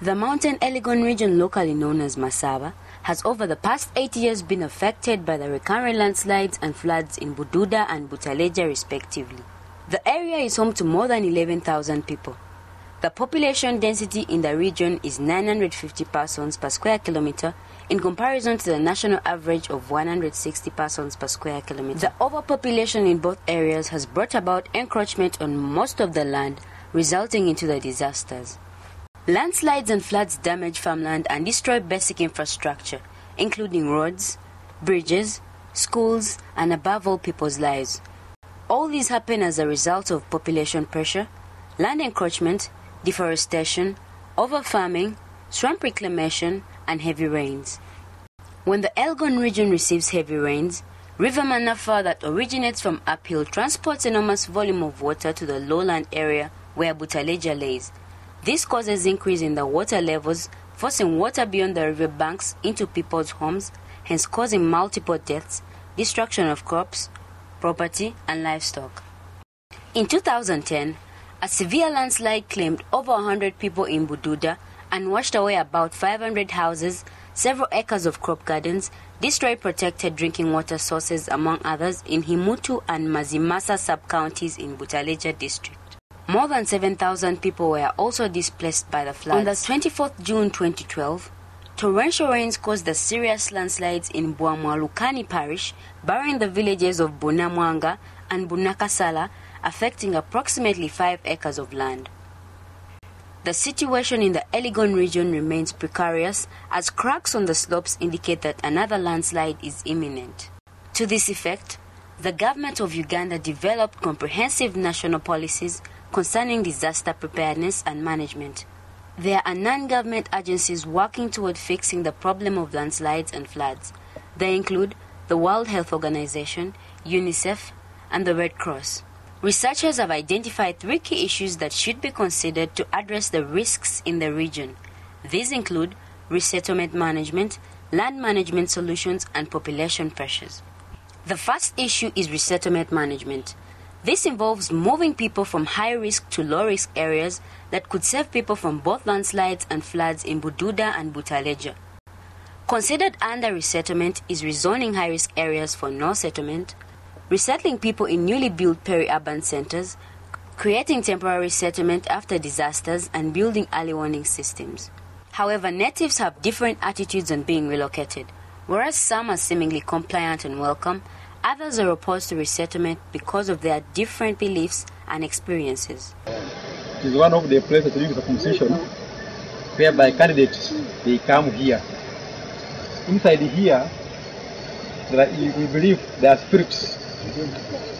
The mountain Elgon region, locally known as Masaba, has over the past 8 years been affected by the recurrent landslides and floods in Bududda and Butaleja respectively. The area is home to more than 11,000 people. The population density in the region is 950 persons per square kilometer in comparison to the national average of 160 persons per square kilometer. The overpopulation in both areas has brought about encroachment on most of the land, resulting into the disasters. Landslides and floods damage farmland and destroy basic infrastructure, including roads, bridges, schools, and above all, people's lives. All these happen as a result of population pressure, land encroachment, deforestation, overfarming, swamp reclamation, and heavy rains. When the Elgon region receives heavy rains, River Manafa that originates from uphill transports enormous volume of water to the lowland area where Butaleja lays. This causes increase in the water levels, forcing water beyond the river banks into people's homes, hence causing multiple deaths, destruction of crops, property, and livestock. In 2010, a severe landslide claimed over 100 people in Bududda and washed away about 500 houses, several acres of crop gardens, destroyed protected drinking water sources, among others, in Himutu and Mazimasa sub-counties in Butaleja district. More than 7,000 people were also displaced by the floods. On the 24th June 2012, torrential rains caused the serious landslides in Bwamwalukani parish, burying the villages of Bunamwanga and Bunakasala, affecting approximately 5 acres of land. The situation in the Elgon region remains precarious as cracks on the slopes indicate that another landslide is imminent. To this effect, the government of Uganda developed comprehensive national policies concerning disaster preparedness and management. There are non-government agencies working toward fixing the problem of landslides and floods. They include the World Health Organization, UNICEF, and the Red Cross. Researchers have identified 3 key issues that should be considered to address the risks in the region. These include resettlement management, land management solutions, and population pressures. The first issue is resettlement management. This involves moving people from high-risk to low-risk areas that could save people from both landslides and floods in Bududda and Butaleja. Considered under resettlement is rezoning high-risk areas for no settlement, resettling people in newly built peri-urban centers, creating temporary settlement after disasters, and building early warning systems. However, natives have different attitudes on being relocated. Whereas some are seemingly compliant and welcome, others are opposed to resettlement because of their different beliefs and experiences. It is one of the places during the constitution whereby candidates, they come here. Inside here, we believe there are spirits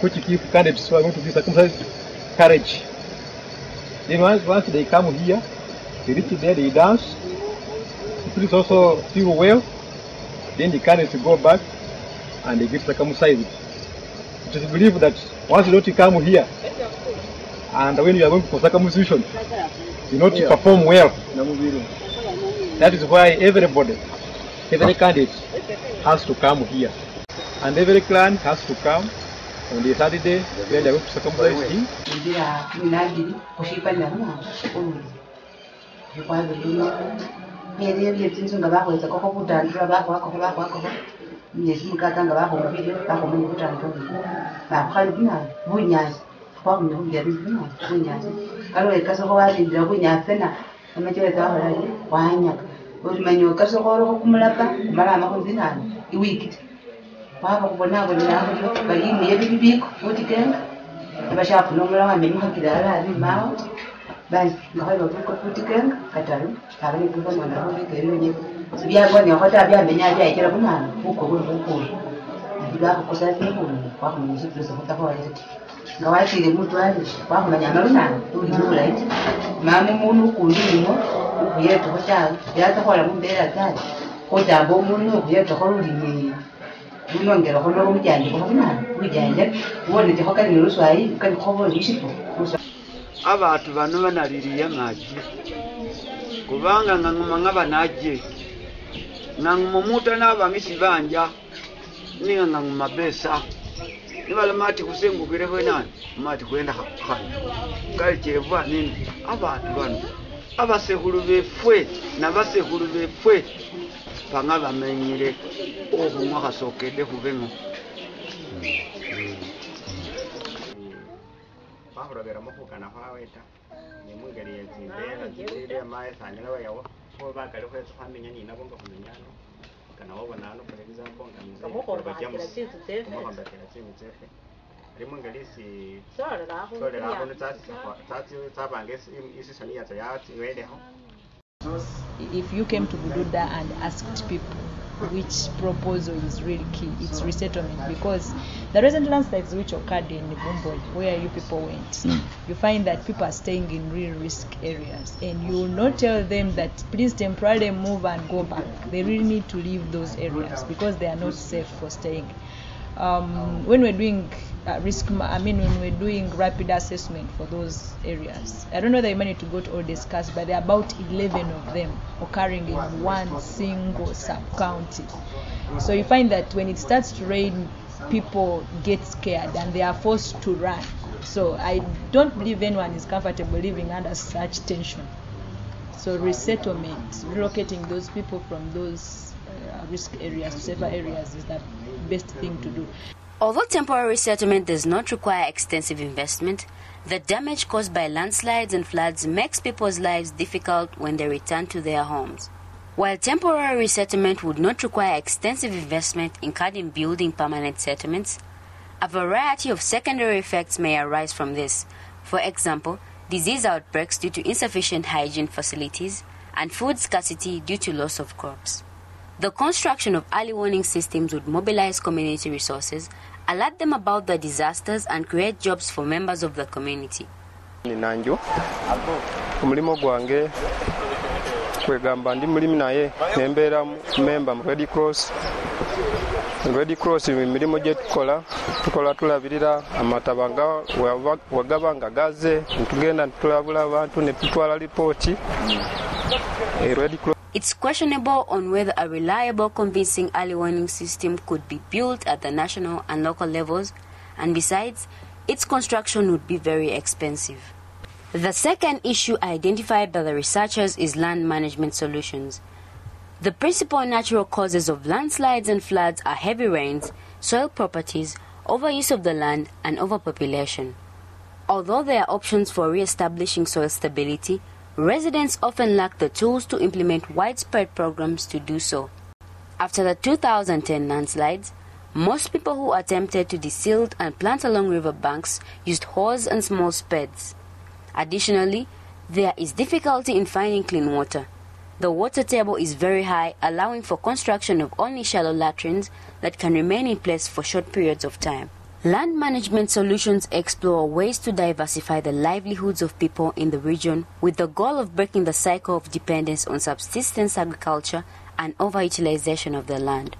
which give candidates who are going to be circumcised courage. Then once they come here, they reach there, they dance, the spirits also feel well, then the candidates go back and they get circumcised. It is believed that once you don't come here, and when you are going for circumcision, you not perform well. That is why everybody, every candidate has to come here. And every clan has to come on the Saturday when they are going to circumcise him. Waba kubona ngo nabo bari mu yebibiko utikenga abashafu no mura wamenye hakirara ari maho basi ngaho bavuga utikenga kataru abane kubona ngo bigero nye sibyago ni hota byamenya ajya ikera kunana uko uko ndiga ko sasa ni ko kwa kumenya cyose kutaho ari ngawashire mutu ari kwa kumenya nana uri mu right mama muntu kundimo ubuye to hota yatakola mu mbera tari ko jambo muntu ubuye to ko uri Bunongera ko no mujyanje ko bana mujyanje ubone te hokari no ruswayi kandi ko bo yishipo abantu bano banaliriye ngaji kubanga nganguma ngabanaje nangumuta nabangisi banja ninga nganguma besa nibala mati kusengukire kwenani mati kwenda khana kalchevwa nini abantu bano abasehulu befwe n'abasehulu befwe banga bamenyire obumwa kasookedde kubengo bahuragara mukugana kwaweta nimwigari yazimbeera zirire amaye sanyala wayawo ko bagale kwetsa kwamenya nina bonga kumenyano kana wabona ano for example ngamukora batyamuzefe rimwe ngalisi sole la hono tati tabange isisani yata yati wedeho. If you came to Bududda and asked people which proposal is really key, it's resettlement, because the recent landslides which occurred in Bumbol, where you people went, you find that people are staying in real risk areas, and you will not tell them that please temporarily move and go back. They really need to leave those areas because they are not safe for staying. When we're doing when we're doing rapid assessment for those areas, I don't know that you managed to go to all discuss, but there are about 11 of them occurring in one single sub-county. So you find that when it starts to rain, people get scared and they are forced to run. So I don't believe anyone is comfortable living under such tension. So resettlement, relocating those people from those risk areas to safer areas is the best thing to do. Although temporary settlement does not require extensive investment, the damage caused by landslides and floods makes people's lives difficult when they return to their homes. While temporary settlement would not require extensive investment, including building permanent settlements, a variety of secondary effects may arise from this. For example, disease outbreaks due to insufficient hygiene facilities and food scarcity due to loss of crops. The construction of early warning systems would mobilize community resources, alert them about the disasters, and create jobs for members of the community. Ninanjo omulimo gwange kwegamba ndi mulimi naye nembeera member mu Red Cross. Red Cross emirimu gye tukola tulabirira amataba nga wagaba nga gaze ntugenda ntulabula abantu ne tutwala lipooti. Red Cross. It's questionable on whether a reliable, convincing early warning system could be built at the national and local levels, and besides, its construction would be very expensive. The second issue identified by the researchers is land management solutions. The principal natural causes of landslides and floods are heavy rains, soil properties, overuse of the land, and overpopulation. Although there are options for re-establishing soil stability, residents often lack the tools to implement widespread programs to do so. After the 2010 landslides, most people who attempted to desilt and plant along river banks used hoes and small spades. Additionally, there is difficulty in finding clean water. The water table is very high, allowing for construction of only shallow latrines that can remain in place for short periods of time. Land management solutions explore ways to diversify the livelihoods of people in the region with the goal of breaking the cycle of dependence on subsistence agriculture and overutilization of the land.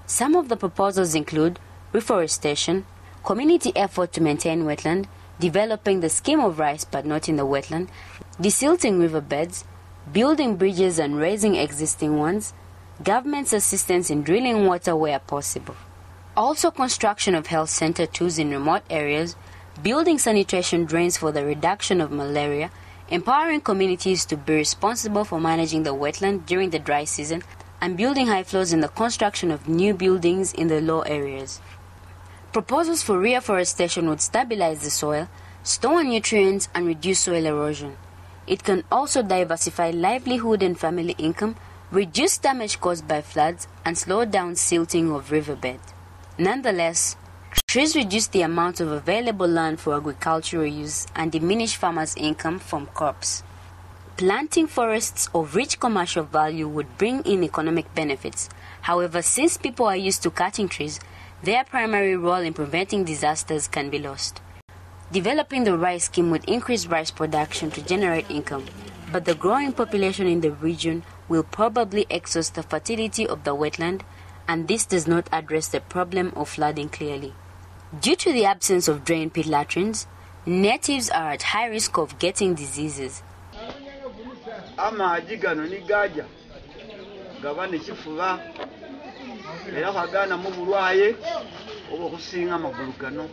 Some of the proposals include reforestation, community effort to maintain wetland, developing the scheme of rice but not in the wetland, desilting riverbeds, building bridges and raising existing ones, government's assistance in drilling water where possible. Also construction of health center tools in remote areas, building sanitation drains for the reduction of malaria, empowering communities to be responsible for managing the wetland during the dry season, and building high floors in the construction of new buildings in the low areas. Proposals for reforestation would stabilize the soil, store nutrients, and reduce soil erosion. It can also diversify livelihood and family income, reduce damage caused by floods, and slow down silting of riverbeds. Nonetheless, trees reduce the amount of available land for agricultural use and diminish farmers' income from crops. Planting forests of rich commercial value would bring in economic benefits. However, since people are used to cutting trees, their primary role in preventing disasters can be lost. Developing the rice scheme would increase rice production to generate income, but the growing population in the region will probably exhaust the fertility of the wetland, and this does not address the problem of flooding clearly. Due to the absence of drain pit latrines, natives are at high risk of getting diseases. Amagi gano ni gaja gaba nekifuba era kwagana mu bulwaye obo kusinga amagulu gano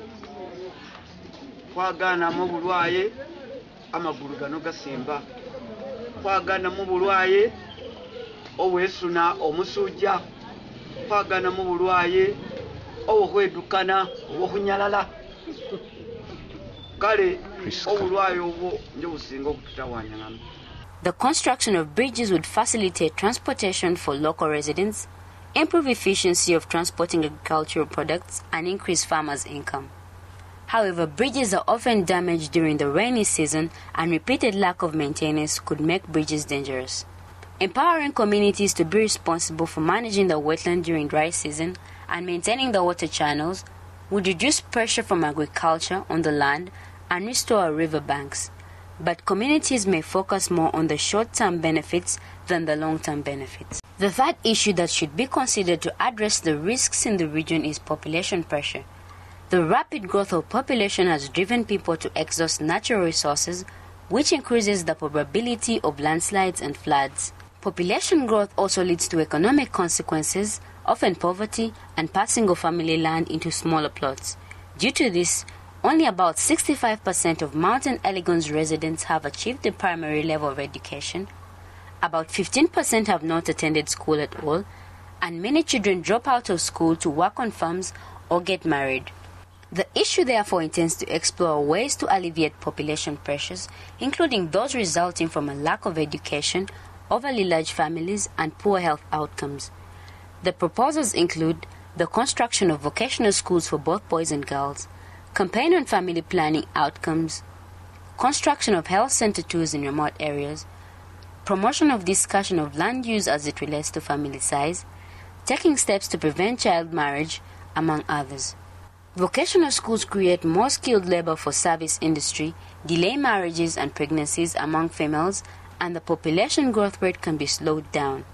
kwagana mu bulwaye amagulu gano gasimba kwagana mu bulwaye obwesuna omusujja kwagana mu bulwaye obwedukana obw'okunyalala kale obulwaye obwo nje businga okututawanyangana. The construction of bridges would facilitate transportation for local residents, improve efficiency of transporting agricultural products, and increase farmers' income. However, bridges are often damaged during the rainy season, and repeated lack of maintenance could make bridges dangerous. Empowering communities to be responsible for managing the wetland during dry season and maintaining the water channels would reduce pressure from agriculture on the land and restore our riverbanks. But communities may focus more on the short-term benefits than the long-term benefits. The third issue that should be considered to address the risks in the region is population pressure. The rapid growth of population has driven people to exhaust natural resources, which increases the probability of landslides and floods. Population growth also leads to economic consequences, often poverty and passing of family land into smaller plots. Due to this, only about 65% of Mountain Elgon's residents have achieved the primary level of education, about 15% have not attended school at all, and many children drop out of school to work on farms or get married. The issue therefore intends to explore ways to alleviate population pressures, including those resulting from a lack of education, overly large families, and poor health outcomes. The proposals include the construction of vocational schools for both boys and girls, campaign on family planning outcomes, construction of health center tours in remote areas, promotion of discussion of land use as it relates to family size, taking steps to prevent child marriage, among others. Vocational schools create more skilled labor for service industry, delay marriages and pregnancies among females, and the population growth rate can be slowed down.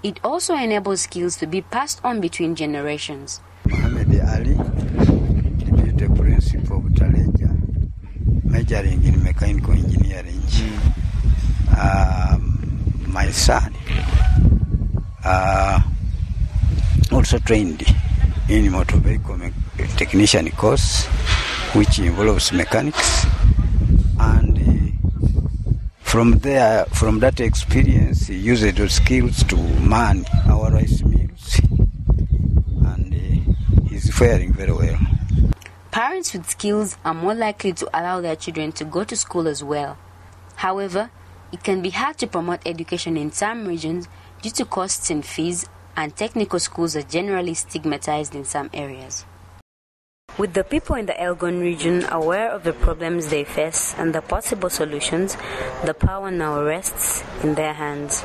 It also enables skills to be passed on between generations. Mohammed Ali, Deputy Principal of Butaleja, majoring in mechanical engineering. My son also trained in motor vehicle technician course, which involves mechanics, and from that experience, he used those skills to man our rice mills, and he's faring very well. Parents with skills are more likely to allow their children to go to school as well. However, it can be hard to promote education in some regions due to costs and fees, and technical schools are generally stigmatized in some areas. With the people in the Elgon region aware of the problems they face and the possible solutions, the power now rests in their hands.